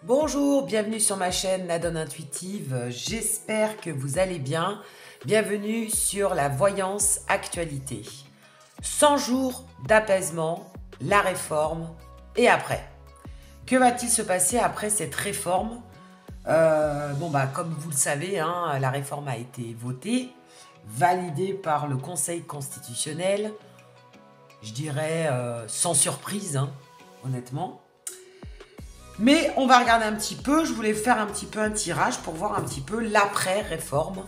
Bonjour, bienvenue sur ma chaîne La Donne Intuitive, j'espère que vous allez bien. Bienvenue sur la voyance actualité. 100 jours d'apaisement, la réforme et après. Que va-t-il se passer après cette réforme? Comme vous le savez, la réforme a été votée, validée par le Conseil constitutionnel, je dirais sans surprise, honnêtement. Mais on va regarder un petit peu, je voulais faire un petit peu un tirage pour voir un petit peu l'après-réforme.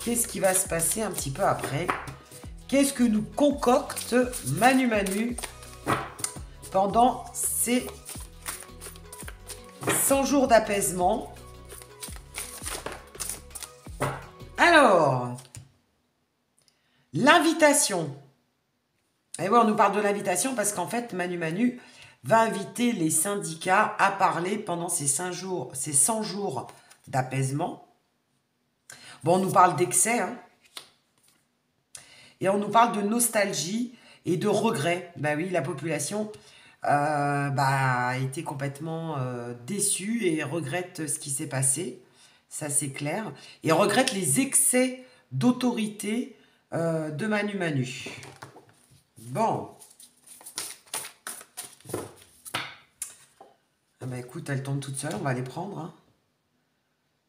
Qu'est-ce qui va se passer un petit peu après? Qu'est-ce que nous concocte Manu Manu pendant ces 100 jours d'apaisement? Alors, l'invitation. Et oui, on nous parle de l'invitation parce qu'en fait, Manu Manu va inviter les syndicats à parler pendant ces 100 jours d'apaisement. Bon, on nous parle d'excès, et on nous parle de nostalgie et de regret. Bah oui, la population a été complètement déçue et regrette ce qui s'est passé, ça c'est clair, et regrette les excès d'autorité de Manu Manu. Bon. Ah bah écoute, elles tombent toutes seules, on va les prendre.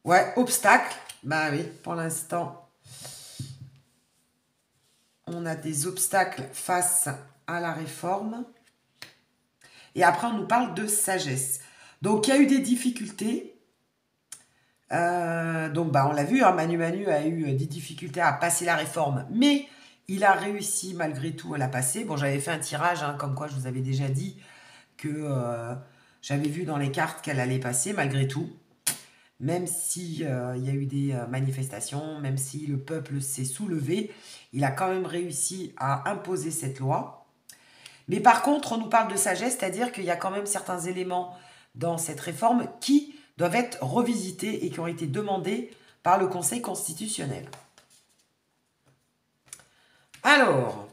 Ouais, obstacle. Bah oui, pour l'instant, on a des obstacles face à la réforme. Et après, on nous parle de sagesse. Donc, il y a eu des difficultés. On l'a vu, Manu Manu a eu des difficultés à passer la réforme, mais il a réussi malgré tout à la passer. Bon, j'avais fait un tirage, comme quoi je vous avais déjà dit que j'avais vu dans les cartes qu'elle allait passer malgré tout. Même si il y a eu des manifestations, même si le peuple s'est soulevé, il a quand même réussi à imposer cette loi. Mais par contre, on nous parle de sagesse, c'est-à-dire qu'il y a quand même certains éléments dans cette réforme qui doivent être revisités et qui ont été demandés par le Conseil constitutionnel. Alors,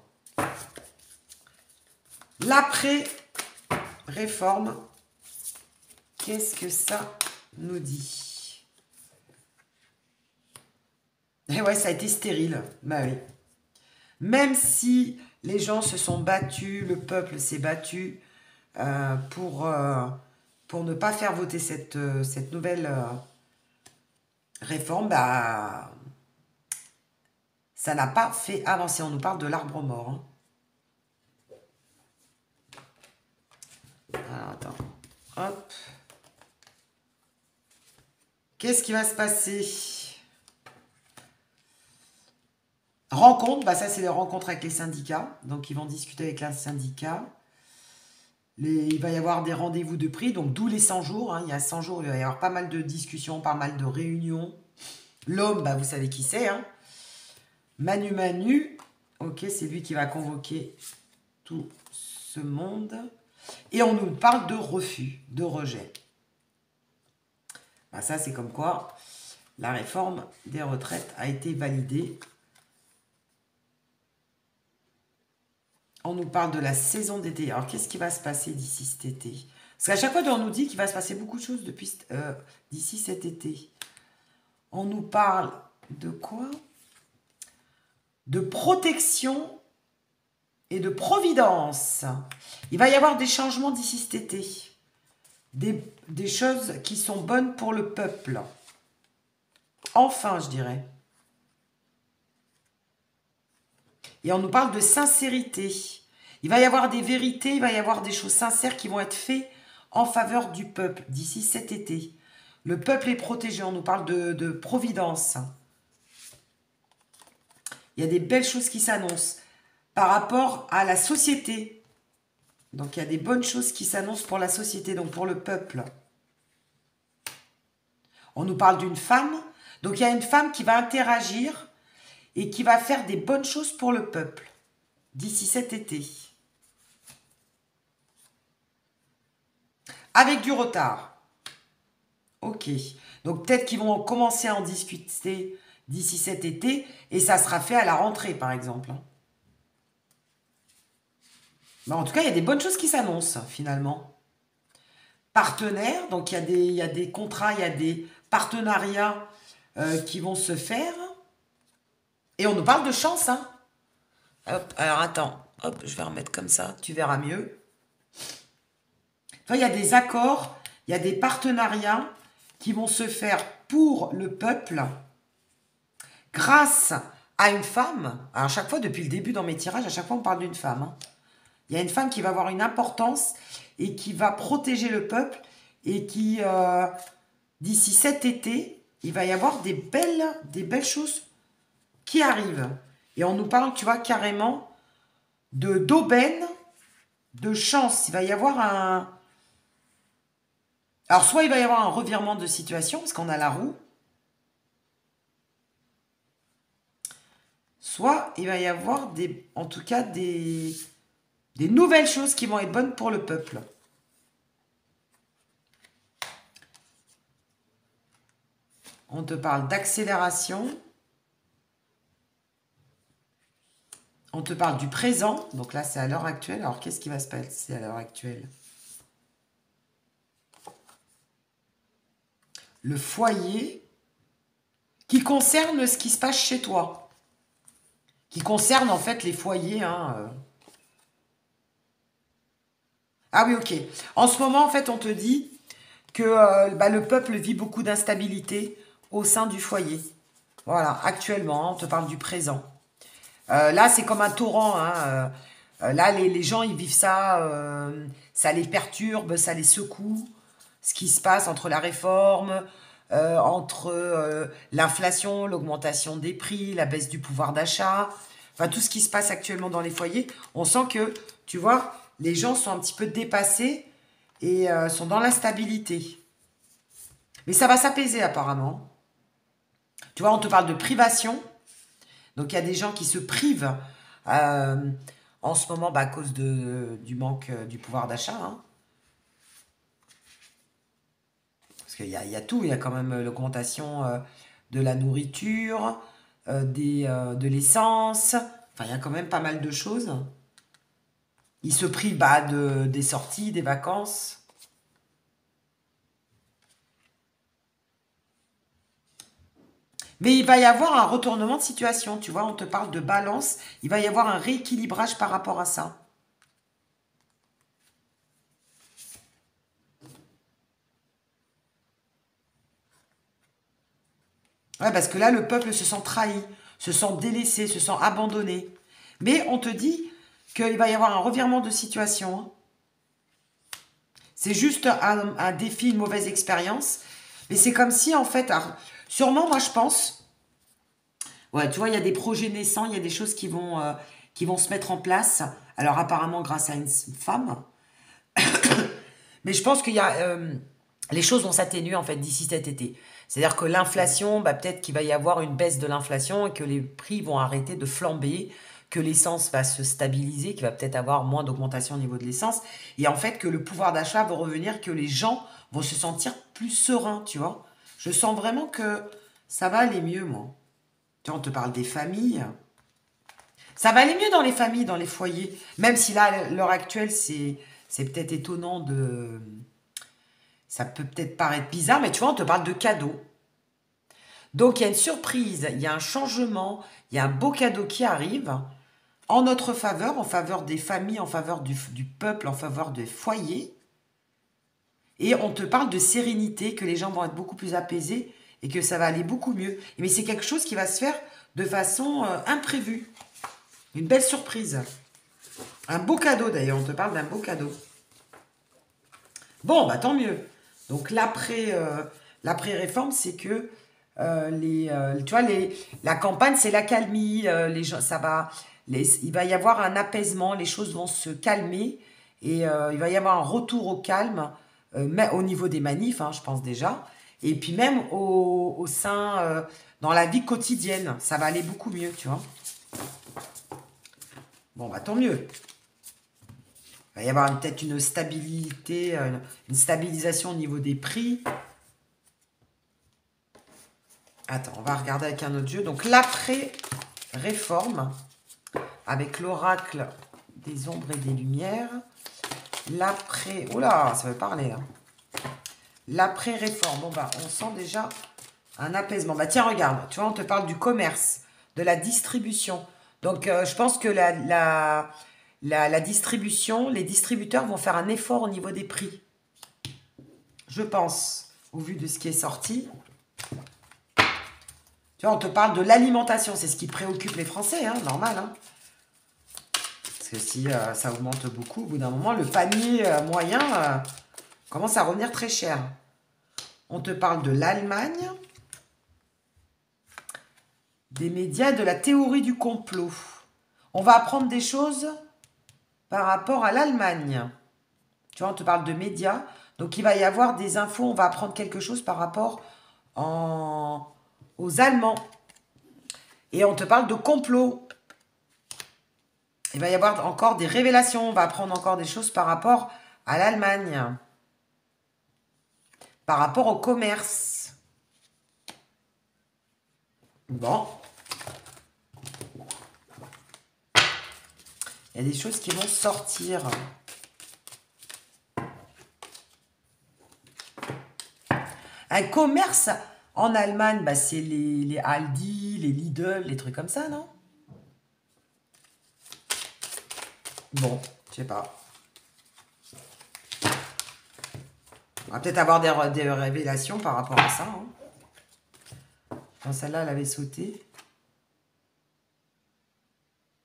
l'après-réforme, qu'est-ce que ça nous dit? Et ouais, ça a été stérile. Bah oui. Même si les gens se sont battus, le peuple s'est battu pour ne pas faire voter cette nouvelle réforme, ça n'a pas fait avancer. On nous parle de l'arbre mort. Alors, attends. Hop. Qu'est-ce qui va se passer? Rencontre, ça c'est les rencontres avec les syndicats. Donc ils vont discuter avec les syndicats. Il va y avoir des rendez-vous de prix, donc d'où les 100 jours. Il y a 100 jours, il va y avoir pas mal de discussions, pas mal de réunions. L'homme, vous savez qui c'est. Manu Manu, ok, c'est lui qui va convoquer tout ce monde. Et on nous parle de refus, de rejet. Ça c'est comme quoi la réforme des retraites a été validée. On nous parle de la saison d'été. Alors, qu'est-ce qui va se passer d'ici cet été? Parce qu'à chaque fois, on nous dit qu'il va se passer beaucoup de choses d'ici cet été. On nous parle de quoi? De protection et de providence. Il va y avoir des changements d'ici cet été. Des choses qui sont bonnes pour le peuple. Enfin, je dirais. Et on nous parle de sincérité. Il va y avoir des vérités, il va y avoir des choses sincères qui vont être faites en faveur du peuple d'ici cet été. Le peuple est protégé, on nous parle de providence. Il y a des belles choses qui s'annoncent par rapport à la société. Donc il y a des bonnes choses qui s'annoncent pour la société, donc pour le peuple. On nous parle d'une femme. Donc il y a une femme qui va interagir et qui va faire des bonnes choses pour le peuple d'ici cet été. Avec du retard. Ok. Donc peut-être qu'ils vont commencer à en discuter d'ici cet été et ça sera fait à la rentrée, par exemple. En tout cas, il y a des bonnes choses qui s'annoncent, finalement. partenaires. Donc, il y a des contrats, il y a des partenariats qui vont se faire. Et on nous parle de chance, hein. Hop, alors attends, hop, je vais remettre comme ça, tu verras mieux. Enfin, il y a des accords, il y a des partenariats qui vont se faire pour le peuple grâce à une femme. Alors, à chaque fois, depuis le début dans mes tirages, à chaque fois, on parle d'une femme. Hein. Il y a une femme qui va avoir une importance et qui va protéger le peuple et qui, d'ici cet été, il va y avoir des belles choses qui arrivent. Et on nous parle, tu vois, carrément d'aubaine, de chance. Il va y avoir un... Alors, soit il va y avoir un revirement de situation, parce qu'on a la roue, soit il va y avoir en tout cas des nouvelles choses qui vont être bonnes pour le peuple. On te parle d'accélération. On te parle du présent. Donc là, c'est à l'heure actuelle. Alors, qu'est-ce qui va se passer à l'heure actuelle? Le foyer qui concerne ce qui se passe chez toi. Qui concerne, en fait, les foyers. Hein, Ah oui, ok. En ce moment, en fait, on te dit que le peuple vit beaucoup d'instabilité au sein du foyer. Voilà, actuellement, on te parle du présent. Là, c'est comme un torrent. Hein, là, les gens, ils vivent ça. Ça les perturbe, ça les secoue. Ce qui se passe entre la réforme, entre l'inflation, l'augmentation des prix, la baisse du pouvoir d'achat. Enfin, tout ce qui se passe actuellement dans les foyers. On sent que, tu vois, les gens sont un petit peu dépassés et sont dans l'instabilité. Mais ça va s'apaiser apparemment. Tu vois, on te parle de privation. Donc, il y a des gens qui se privent en ce moment à cause du manque du pouvoir d'achat. Hein. Parce qu'il y a tout. Il y a quand même l'augmentation de la nourriture, de l'essence. Enfin, il y a quand même pas mal de choses. Ils se privent des sorties, des vacances. Mais il va y avoir un retournement de situation, tu vois, on te parle de balance, il va y avoir un rééquilibrage par rapport à ça. Ouais, parce que là, le peuple se sent trahi, se sent délaissé, se sent abandonné. Mais on te dit qu'il va y avoir un revirement de situation. Hein. C'est juste un défi, une mauvaise expérience. Mais c'est comme si, en fait, sûrement, moi, je pense... Ouais, tu vois, il y a des projets naissants, il y a des choses qui vont se mettre en place. Alors, apparemment, grâce à une femme. Mais je pense qu'il y a... les choses vont s'atténuer, en fait, d'ici cet été. C'est-à-dire que l'inflation, peut-être qu'il va y avoir une baisse de l'inflation et que les prix vont arrêter de flamber, que l'essence va se stabiliser, qu'il va peut-être avoir moins d'augmentation au niveau de l'essence. Et en fait, que le pouvoir d'achat va revenir, que les gens vont se sentir plus sereins, tu vois. Je sens vraiment que ça va aller mieux, moi. Tu vois, on te parle des familles. Ça va aller mieux dans les familles, dans les foyers. Même si là, à l'heure actuelle, c'est peut-être étonnant de... Ça peut peut-être paraître bizarre, mais tu vois, on te parle de cadeaux. Donc, il y a une surprise, il y a un changement, il y a un beau cadeau qui arrive en notre faveur, en faveur des familles, en faveur du peuple, en faveur des foyers. Et on te parle de sérénité, que les gens vont être beaucoup plus apaisés et que ça va aller beaucoup mieux. Mais c'est quelque chose qui va se faire de façon imprévue. Une belle surprise. Un beau cadeau d'ailleurs, on te parle d'un beau cadeau. Bon, tant mieux. Donc l'après-réforme, c'est que tu vois, la campagne, c'est la calmie. Les gens, il va y avoir un apaisement, les choses vont se calmer et il va y avoir un retour au calme, au niveau des manifs, hein, je pense déjà. Et puis même au sein, dans la vie quotidienne, ça va aller beaucoup mieux, tu vois. Bon, tant mieux. Il va y avoir peut-être une stabilité, une stabilisation au niveau des prix. Attends, on va regarder avec un autre jeu. Donc, l'après-réforme, avec l'oracle des ombres et des lumières. L'après... Oh là, ça veut parler, là. L'après-réforme. Bon, bah, on sent déjà un apaisement. Bah, tiens, regarde. Tu vois, on te parle du commerce, de la distribution. Donc, je pense que la distribution, les distributeurs vont faire un effort au niveau des prix. Je pense, au vu de ce qui est sorti. Tu vois, on te parle de l'alimentation. C'est ce qui préoccupe les Français, hein, normal. Hein. Parce que si ça augmente beaucoup, au bout d'un moment, le panier moyen commence à revenir très cher. On te parle de l'Allemagne, des médias, de la théorie du complot. On va apprendre des choses par rapport à l'Allemagne. Tu vois, on te parle de médias. Donc, il va y avoir des infos. On va apprendre quelque chose par rapport aux Allemands. Et on te parle de complot. Il va y avoir encore des révélations. On va apprendre encore des choses par rapport à l'Allemagne. Par rapport au commerce. Bon. Il y a des choses qui vont sortir. Un commerce en Allemagne, bah, c'est les Aldi, les Lidl, les trucs comme ça, non? Bon, je sais pas. On va peut-être avoir des révélations par rapport à ça. Hein. Enfin, celle-là, elle avait sauté.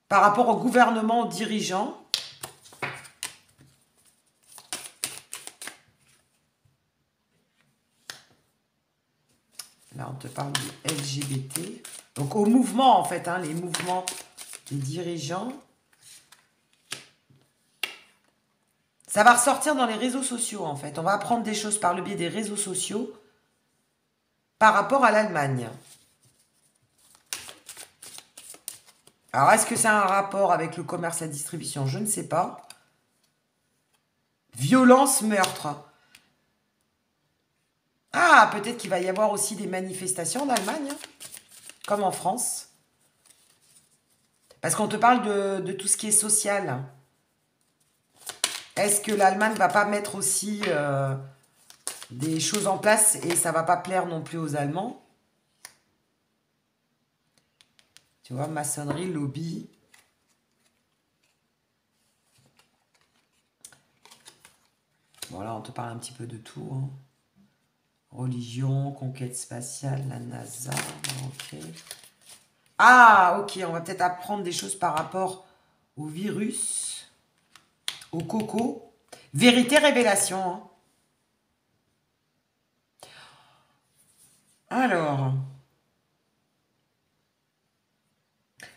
Par rapport au gouvernement, aux dirigeants. Là, on te parle du LGBT. Donc, au mouvement, en fait, hein, les mouvements des dirigeants. Ça va ressortir dans les réseaux sociaux, en fait. On va apprendre des choses par le biais des réseaux sociaux par rapport à l'Allemagne. Alors, est-ce que ça a un rapport avec le commerce, la distribution? Je ne sais pas. Violence, meurtre. Ah, peut-être qu'il va y avoir aussi des manifestations en Allemagne, hein, comme en France. Parce qu'on te parle de tout ce qui est social. Est-ce que l'Allemagne ne va pas mettre aussi des choses en place et ça ne va pas plaire non plus aux Allemands? Tu vois, maçonnerie, lobby. Bon, là, on te parle un petit peu de tout. Hein. Religion, conquête spatiale, la NASA. Ok. Ah, ok, on va peut-être apprendre des choses par rapport au virus, au coco. Vérité, révélation. Hein. Alors,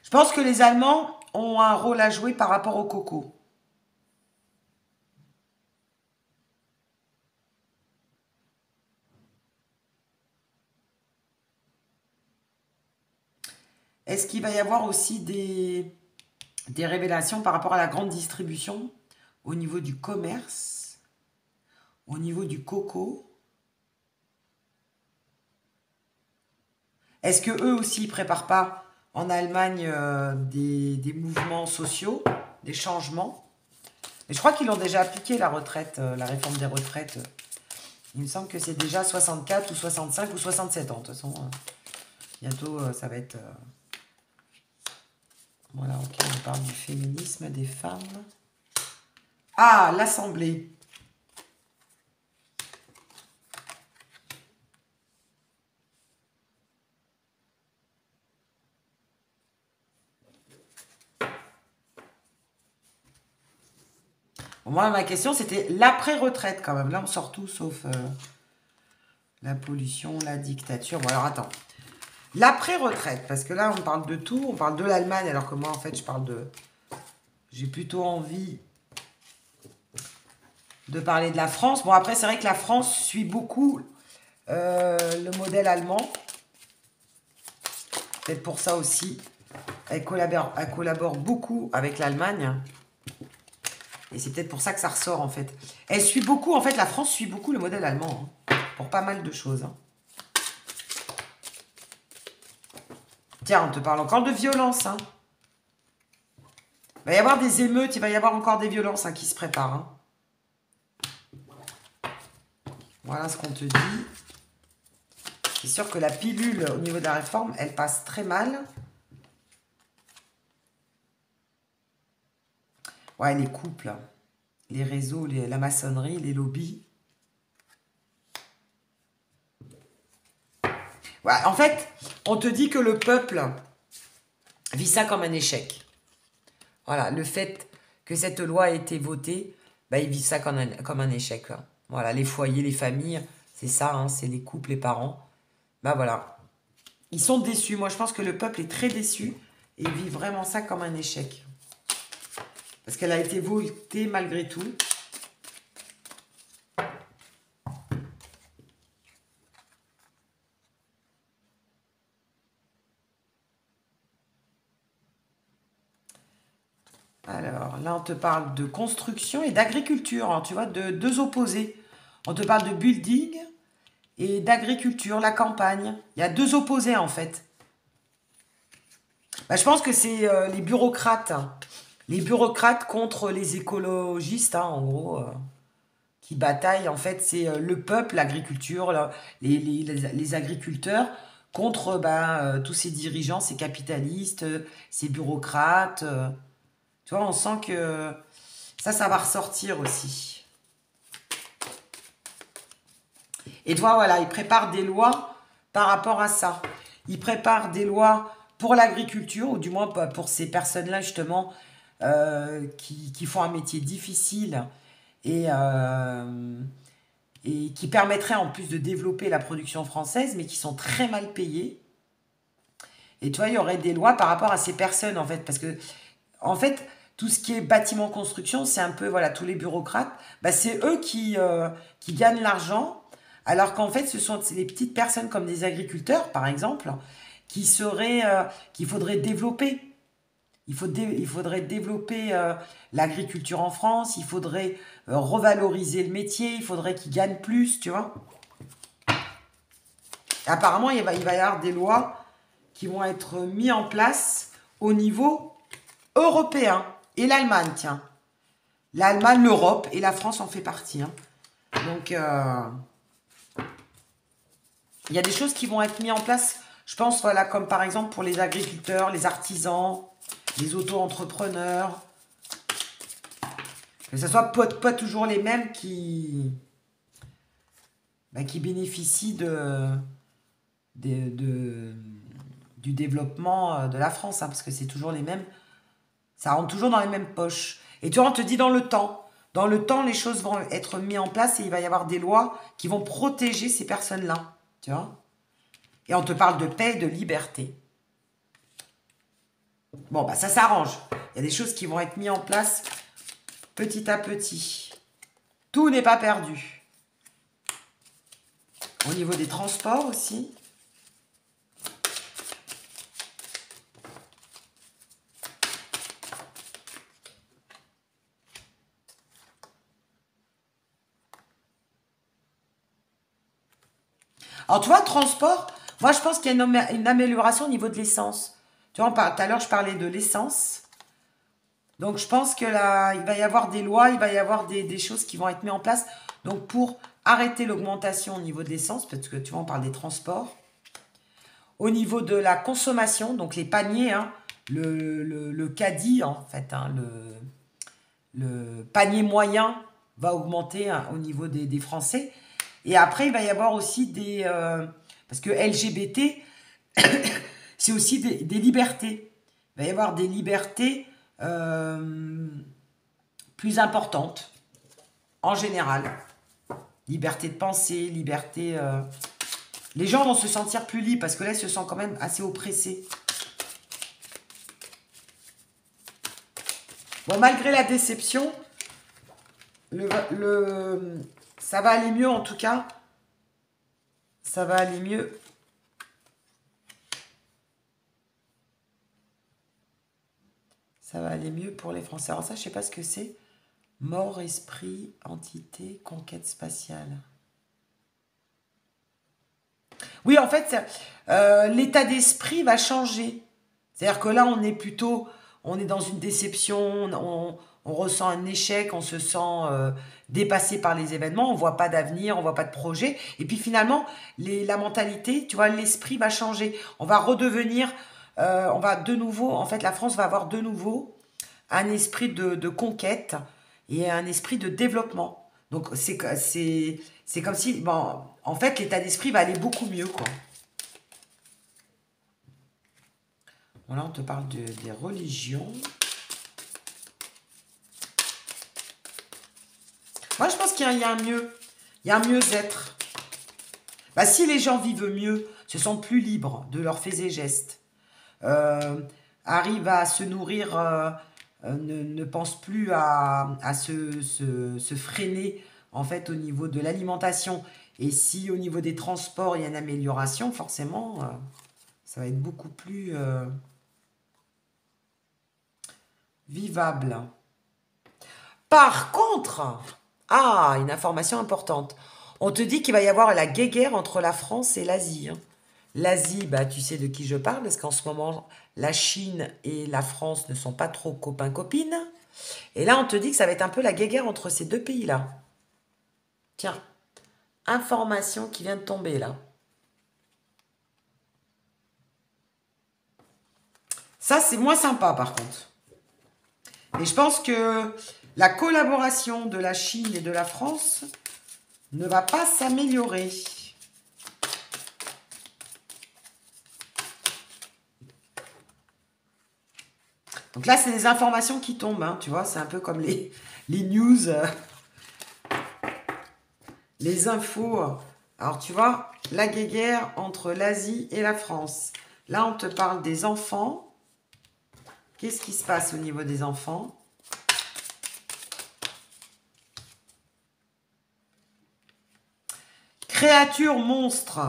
je pense que les Allemands ont un rôle à jouer par rapport au coco. Est-ce qu'il va y avoir aussi des révélations par rapport à la grande distribution au niveau du commerce, au niveau du coco? Est-ce que eux aussi ne préparent pas en Allemagne des mouvements sociaux, des changements? Mais je crois qu'ils l'ont déjà appliqué, la retraite, la réforme des retraites. Il me semble que c'est déjà 64 ou 65 ou 67 ans. De toute façon, bientôt, ça va être... Voilà, ok, on parle du féminisme des femmes. Ah, l'Assemblée. Bon, moi, ma question, c'était l'après-retraite quand même. Là, on sort tout sauf la pollution, la dictature. Bon, alors attends. L'après-retraite, parce que là, on parle de tout. On parle de l'Allemagne, alors que moi, en fait, je parle de... J'ai plutôt envie de parler de la France. Bon, après, c'est vrai que la France suit beaucoup le modèle allemand. Peut-être pour ça aussi. Elle collabore beaucoup avec l'Allemagne. Et c'est peut-être pour ça que ça ressort, en fait. Elle suit beaucoup, en fait, la France suit beaucoup le modèle allemand. Hein, pour pas mal de choses. Hein. Tiens, on te parle encore de violence. Hein. Il va y avoir des émeutes, il va y avoir encore des violences hein, qui se préparent. Hein. Voilà ce qu'on te dit. C'est sûr que la pilule au niveau de la réforme, elle passe très mal. Ouais, les couples, les réseaux, la maçonnerie, les lobbies. Ouais, en fait, on te dit que le peuple vit ça comme un échec. Voilà, le fait que cette loi ait été votée, bah, ils vivent ça comme un échec. Là. Voilà, les foyers, les familles, c'est ça, hein, c'est les couples, les parents. Bah voilà, ils sont déçus. Moi, je pense que le peuple est très déçu et vit vraiment ça comme un échec. Parce qu'elle a été votée malgré tout. Alors, là, on te parle de construction et d'agriculture, hein, tu vois, de deux opposés. On te parle de building et d'agriculture, la campagne. Il y a deux opposés, en fait. Bah, je pense que c'est les bureaucrates. Hein. Les bureaucrates contre les écologistes, hein, en gros, qui bataillent. En fait, c'est le peuple, l'agriculture, les agriculteurs contre tous ces dirigeants, ces capitalistes, ces bureaucrates. Tu vois, on sent que ça va ressortir aussi. Et toi, voilà, ils préparent des lois par rapport à ça. Ils préparent des lois pour l'agriculture, ou du moins pour ces personnes-là, justement, qui font un métier difficile et qui permettraient en plus de développer la production française, mais qui sont très mal payées. Et tu vois, il y aurait des lois par rapport à ces personnes, en fait, parce que, en fait, tout ce qui est bâtiment construction, c'est un peu, voilà, tous les bureaucrates, bah, c'est eux qui gagnent l'argent, alors qu'en fait, ce sont les petites personnes comme des agriculteurs, par exemple, qu'il faudrait développer. Il faudrait développer l'agriculture en France, il faudrait revaloriser le métier, il faudrait qu'ils gagnent plus, tu vois. Et apparemment, il va y avoir des lois qui vont être mises en place au niveau européen. Et l'Allemagne, tiens. L'Allemagne, l'Europe et la France en fait partie. Hein. Donc, il y a des choses qui vont être mises en place, je pense, voilà, comme par exemple pour les agriculteurs, les artisans, les auto-entrepreneurs. Que ce soit pas toujours les mêmes qui bénéficient du développement de la France, hein, parce que c'est toujours les mêmes. Ça rentre toujours dans les mêmes poches. Et tu vois, on te dit dans le temps. Dans le temps, les choses vont être mises en place et il va y avoir des lois qui vont protéger ces personnes-là. Tu vois? Et on te parle de paix et de liberté. Bon, bah ça s'arrange. Il y a des choses qui vont être mises en place petit à petit. Tout n'est pas perdu. Au niveau des transports aussi. Alors, tu vois, transport, moi, je pense qu'il y a une amélioration au niveau de l'essence. Tu vois, tout à l'heure, je parlais de l'essence. Donc, je pense que là, il va y avoir des lois, il va y avoir des choses qui vont être mises en place. Donc, pour arrêter l'augmentation au niveau de l'essence, parce que tu vois, on parle des transports. Au niveau de la consommation, donc les paniers, hein, le caddie, en fait, hein, le panier moyen va augmenter hein, au niveau des Français. Et après, il va y avoir aussi des... parce que LGBT, c'est aussi des libertés. Il va y avoir des libertés plus importantes, en général. Liberté de penser, liberté... Les gens vont se sentir plus libres, parce que là, ils se sentent quand même assez oppressés. Bon, malgré la déception, ça va aller mieux en tout cas. Ça va aller mieux. Ça va aller mieux pour les Français. Alors ça, je ne sais pas ce que c'est. Mort, esprit, entité, conquête spatiale. Oui, en fait, l'état d'esprit va changer. C'est-à-dire que là, on est dans une déception, on ressent un échec, on se sent dépassé par les événements, on voit pas d'avenir, on voit pas de projet. Et puis finalement, la mentalité, tu vois, l'esprit va changer. On va redevenir, on va de nouveau, en fait, la France va avoir de nouveau un esprit de conquête et un esprit de développement. Donc c'est comme si, bon, en fait, l'état d'esprit va aller beaucoup mieux, quoi. Voilà, on te parle des religions. Moi, je pense qu'il y a un mieux. Il y a un mieux-être. Bah, si les gens vivent mieux, se sentent plus libres de leurs faits et gestes, euh, arrivent à se nourrir, ne pensent plus à se freiner, en fait, au niveau de l'alimentation. Et si au niveau des transports, il y a une amélioration, forcément, ça va être beaucoup plus vivable. Par contre, une information importante. On te dit qu'il va y avoir la guéguerre entre la France et l'Asie, hein. L'Asie, bah, tu sais de qui je parle, parce qu'en ce moment, la Chine et la France ne sont pas trop copains-copines. Et là, on te dit que ça va être un peu la guéguerre entre ces deux pays-là. Tiens, information qui vient de tomber là. Ça, c'est moins sympa par contre. Et je pense que la collaboration de la Chine et de la France ne va pas s'améliorer. Donc là, c'est des informations qui tombent, hein, tu vois, c'est un peu comme les news, les infos. Alors, tu vois, la guéguerre entre l'Asie et la France. Là, on te parle des enfants. Qu'est-ce qui se passe au niveau des enfants? Créature monstre.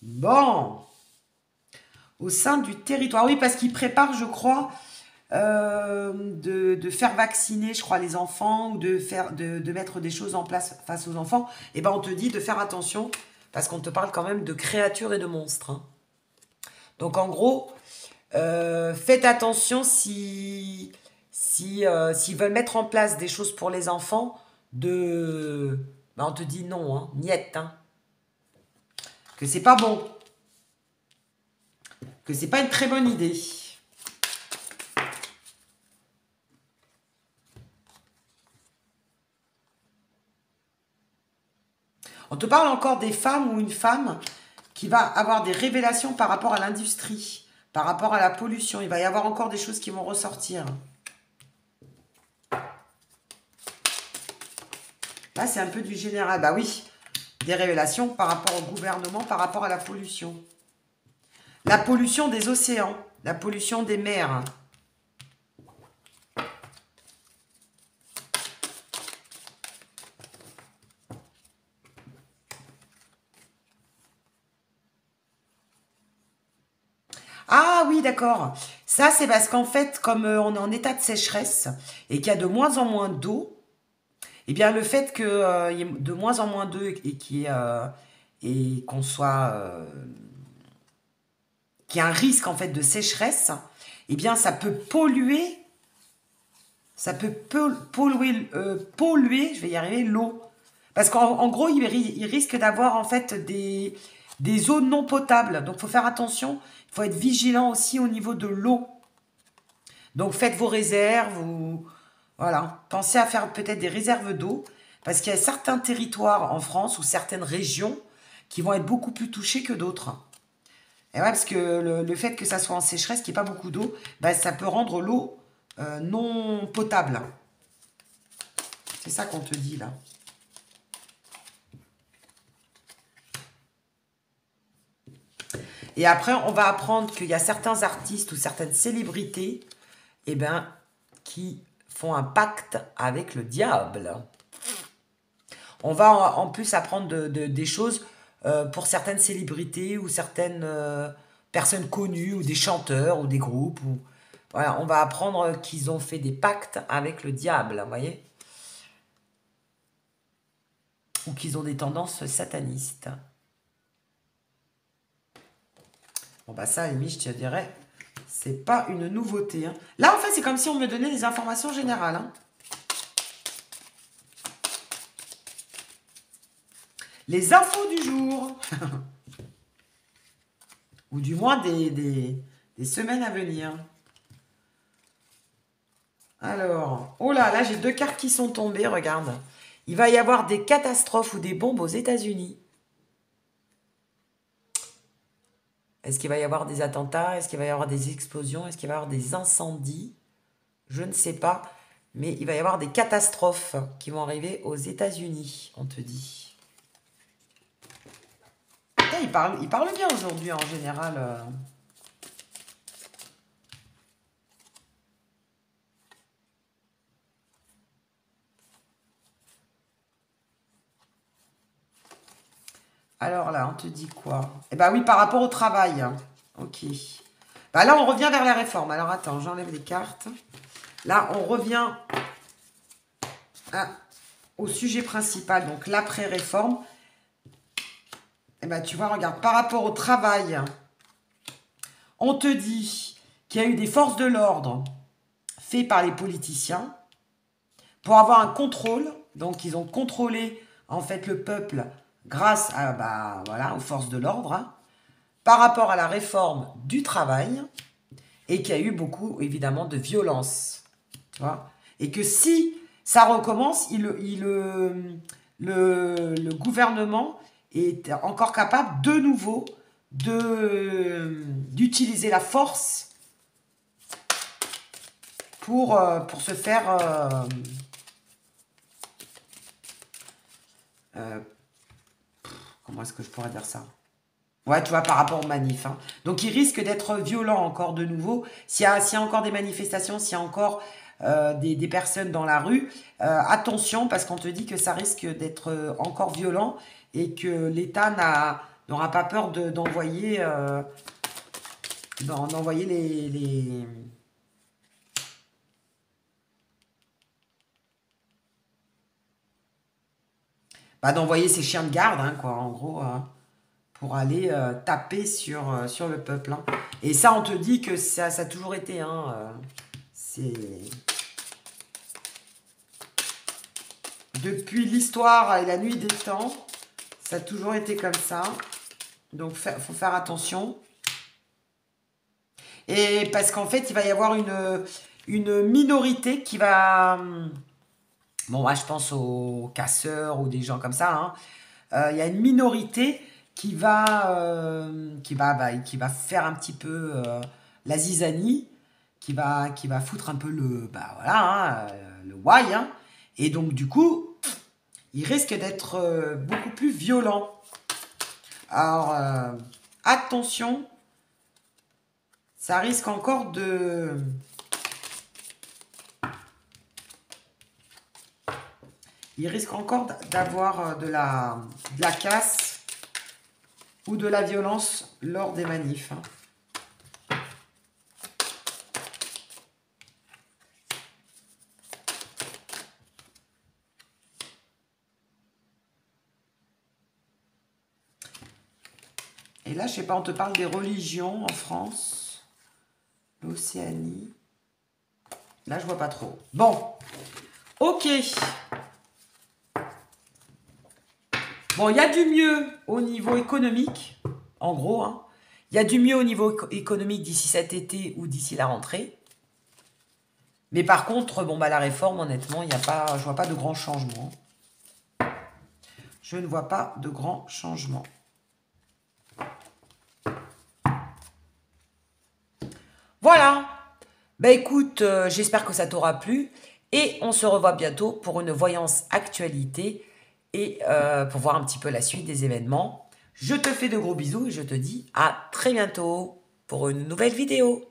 Bon. Au sein du territoire. Oui, parce qu'ils préparent, je crois, de faire vacciner, je crois, les enfants, ou de mettre des choses en place face aux enfants. Et ben, on te dit de faire attention, parce qu'on te parle quand même de créatures et de monstres, hein. Donc, en gros, faites attention s'ils veulent mettre en place des choses pour les enfants, ben, on te dit non, hein, niette, hein. Que c'est pas bon, que c'est pas une très bonne idée. On te parle encore des femmes ou une femme qui va avoir des révélations par rapport à l'industrie, par rapport à la pollution. Il va y avoir encore des choses qui vont ressortir. Là, c'est un peu du général. Bah oui, des révélations par rapport au gouvernement, par rapport à la pollution. La pollution des océans, la pollution des mers. Ah oui, d'accord. Ça, c'est parce qu'en fait, comme on est en état de sécheresse et qu'il y a de moins en moins d'eau, eh bien, le fait qu'il y ait de moins en moins d'eau et qu'on soit qu'il y a un risque en fait de sécheresse, eh bien, ça peut polluer, polluer, je vais y arriver, l'eau. Parce qu'en gros, il risque d'avoir en fait des eaux non potables. Donc, il faut faire attention. Il faut être vigilant aussi au niveau de l'eau. Donc, faites vos réserves. Voilà. Pensez à faire peut-être des réserves d'eau. Parce qu'il y a certains territoires en France ou certaines régions qui vont être beaucoup plus touchées que d'autres. Et ouais, parce que le fait que ça soit en sécheresse, qu'il n'y ait pas beaucoup d'eau, bah, ça peut rendre l'eau non potable. C'est ça qu'on te dit là. Et après, on va apprendre qu'il y a certains artistes ou certaines célébrités, eh ben, qui font un pacte avec le diable. On va en plus apprendre des choses pour certaines célébrités ou certaines personnes connues ou des chanteurs ou des groupes. Voilà, on va apprendre qu'ils ont fait des pactes avec le diable, vous voyez, ou qu'ils ont des tendances satanistes. Bon, bah ça, à la limite, je te dirais, c'est pas une nouveauté, hein. Là, en fait, c'est comme si on me donnait des informations générales, hein. les infos du jour. Ou du moins des semaines à venir. Alors, oh là, j'ai 2 cartes qui sont tombées, regarde. Il va y avoir des catastrophes ou des bombes aux États-Unis. Est-ce qu'il va y avoir des attentats? Est-ce qu'il va y avoir des explosions? Est-ce qu'il va y avoir des incendies? Je ne sais pas. Mais il va y avoir des catastrophes qui vont arriver aux États-Unis, on te dit. Putain, il parle bien aujourd'hui, en général. Alors là, on te dit quoi? Eh ben oui, par rapport au travail. Ok. Bah là, on revient vers la réforme. Alors attends, j'enlève les cartes. Là, on revient au sujet principal, donc l'après-réforme. Eh ben tu vois, regarde, par rapport au travail, on te dit qu'il y a eu des forces de l'ordre faites par les politiciens pour avoir un contrôle. Donc, ils ont contrôlé, en fait, le peuple grâce à, bah, voilà, aux forces de l'ordre, hein, par rapport à la réforme du travail, et qu'il y a eu beaucoup, évidemment, de violence. Tu vois, et que si ça recommence, le gouvernement est encore capable de nouveau d'utiliser la force pour se faire... comment est-ce que je pourrais dire ça? Ouais, tu vois, par rapport aux manifs. Hein. Donc, il risque d'être violent encore de nouveau. S'il y a encore des manifestations, s'il y a encore des personnes dans la rue, attention, parce qu'on te dit que ça risque d'être encore violent et que l'État n'aura pas peur d'envoyer les... Bah, d'envoyer ses chiens de garde, hein, quoi, en gros... pour aller taper sur le peuple. Hein. Et ça, on te dit que ça a toujours été. Hein, c'est... Depuis l'histoire et la nuit des temps, ça a toujours été comme ça. Donc, il faut faire attention. Et parce qu'en fait, il va y avoir une minorité qui va... Bon, moi, je pense aux casseurs ou des gens comme ça. Hein. Il y a une minorité qui va faire un petit peu la zizanie, qui va foutre un peu le why, hein, et donc du coup, il risque d'être beaucoup plus violent. Alors, attention, ça risque encore de... Il risque encore d'avoir de la casse ou de la violence lors des manifs. Hein. Et là, je sais pas, on te parle des religions en France, l'Océanie. Là, je vois pas trop. Bon, ok. Bon, il y a du mieux au niveau économique, en gros. Hein. Il y a du mieux au niveau économique d'ici cet été ou d'ici la rentrée. Mais par contre, bon, bah, la réforme, honnêtement, je vois pas de grands changements. Je ne vois pas de grands changements. Voilà. Bah écoute, j'espère que ça t'aura plu. Et on se revoit bientôt pour une voyance actualité et pour voir un petit peu la suite des événements. Je te fais de gros bisous et je te dis à très bientôt pour une nouvelle vidéo.